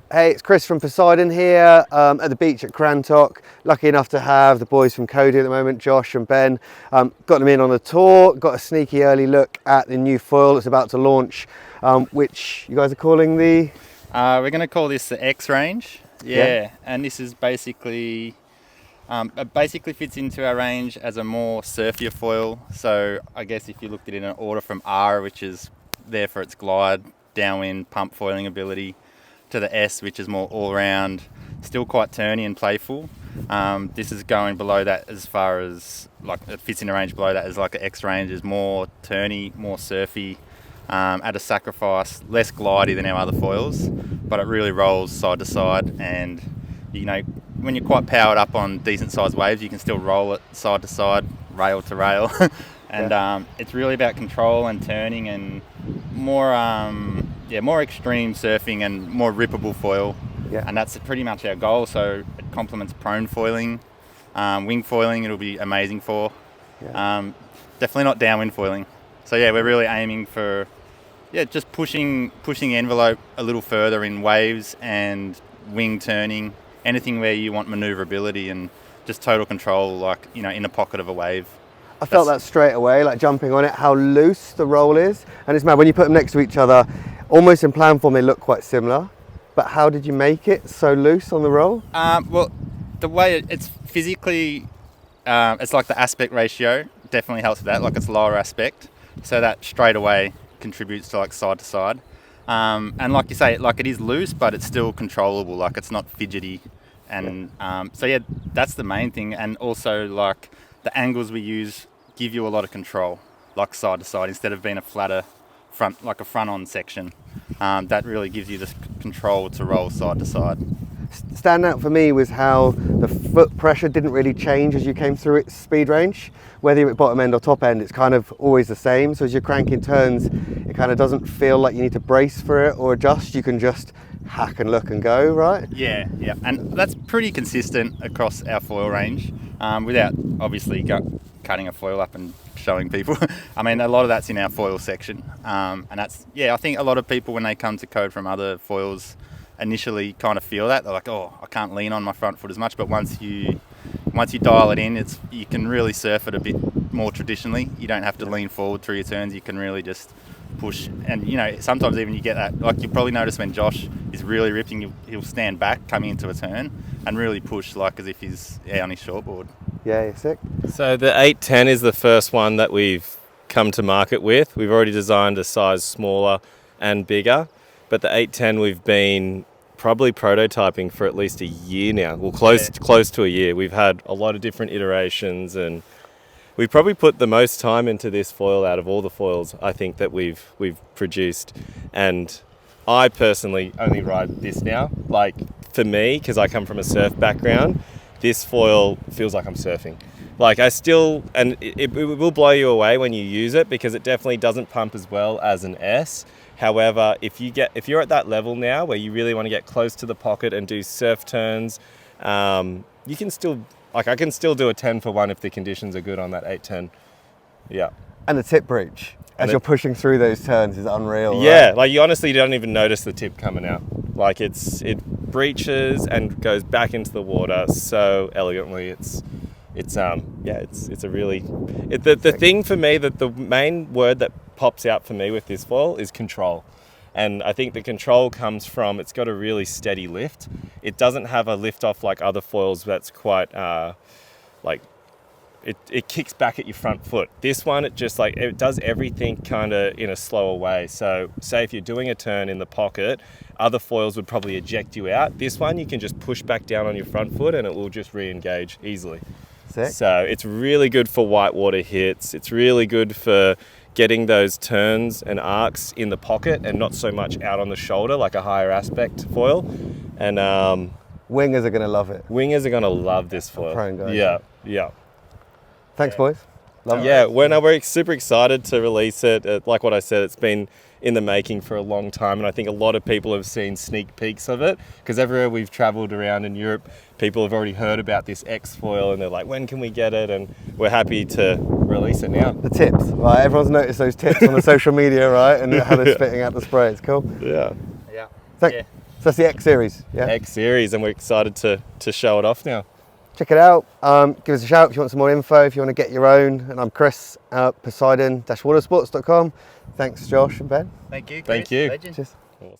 Hey, it's Chris from Poseidon here at the beach at Crantock. Lucky enough to have the boys from Cody at the moment, Josh and Ben. Got them in on a tour, got a sneaky early look at the new foil that's about to launch, which you guys are calling the... We're going to call this the X range. Yeah. And this is basically, it basically fits into our range as a more surfier foil. So I guess if you looked at it in an order from R, which is there for its glide, downwind, pump foiling ability, to the S, which is more all-round, still quite turny and playful. This is going below that as far as, like, it fits in a range below that as like an X range, is more turny, more surfy, at a sacrifice, less glidey than our other foils, but it really rolls side to side, and you know, when you're quite powered up on decent sized waves, you can still roll it side to side, rail to rail. And it's really about control and turning and more more extreme surfing and more rippable foil. And that's pretty much our goal. So it complements prone foiling, wing foiling it'll be amazing for. Definitely not downwind foiling. So yeah, we're really aiming for just pushing the envelope a little further in waves and wing turning, anything where you want maneuverability and just total control, like, you know, in a pocket of a wave. I felt that straight away, like jumping on it, how loose the roll is. And it's mad, when you put them next to each other, almost in plan form, they look quite similar. But how did you make it so loose on the roll? Well, the way it's physically, it's like the aspect ratio definitely helps with that, like it's lower aspect. So that straight away contributes to like side to side. And like you say, like it is loose, but it's still controllable, like it's not fidgety. And so yeah, that's the main thing. And also like the angles we use give you a lot of control, like side to side, instead of being a flatter front, like a front on section. That really gives you the control to roll side to side. Stand out for me was how the foot pressure didn't really change as you came through its speed range. Whether you're at bottom end or top end, it's kind of always the same. So as you're cranking turns, it kind of doesn't feel like you need to brace for it or adjust. You can just hack and look and go, right? Yeah. And that's pretty consistent across our foil range, without obviously cutting a foil up and showing people. I mean, a lot of that's in our foil section. And that's, I think a lot of people when they come to code from other foils initially kind of feel that. They're like, oh, I can't lean on my front foot as much. But once you dial it in, you can really surf it a bit more traditionally. You don't have to lean forward through your turns. You can really just push. And, you know, sometimes even you get that, like you probably notice when Josh is really ripping, he'll stand back coming into a turn and really push like as if he's on his shortboard. Yeah, you're sick. So the 810 is the first one that we've come to market with. We've already designed a size smaller and bigger, but the 810 we've been probably prototyping for at least a year now. Well, close to a year. We've had a lot of different iterations, and we've probably put the most time into this foil out of all the foils I think that we've produced. And I personally only ride this now. Like for me, because I come from a surf background, this foil feels like I'm surfing. Like I still, and it will blow you away when you use it because it definitely doesn't pump as well as an S. However, if you're at that level now where you really want to get close to the pocket and do surf turns, you can still, like I can still do a 10 for 1 if the conditions are good on that 810. Yeah. And the tip breach as you're pushing through those turns is unreal. Yeah, right? like you honestly don't even notice the tip coming out. Like it breaches and goes back into the water so elegantly. The thing for me, that the main word that pops out for me with this foil is control. And I think the control comes from, it's got a really steady lift. It doesn't have a lift off like other foils that's quite it kicks back at your front foot. This one, it does everything kind of in a slower way. So say if you're doing a turn in the pocket, other foils would probably eject you out. This one, you can just push back down on your front foot and it will just re-engage easily. Sick. So it's really good for whitewater hits. It's really good for getting those turns and arcs in the pocket and not so much out on the shoulder like a higher aspect foil. And wingers are going to love it. Wingers are going to love this foil. Prone guys. Yeah. Thanks, boys. Love it. Yeah, we're super excited to release it. Like what I said, it's been in the making for a long time, and I think a lot of people have seen sneak peeks of it because everywhere we've traveled around in Europe, people have already heard about this X foil and they're like, when can we get it? And we're happy to release it now. The tips, right? Everyone's noticed those tips on the social media, right? And how they're spitting out the spray. It's cool. Yeah. Sick. that's the X series. Yeah. X series, and we're excited to show it off now. Check it out. Give us a shout if you want some more info, if you want to get your own. And I'm Chris at Poseidon-watersports.com. Thanks, Josh and Ben. Thank you, Chris. Thank you. Legend. Cheers.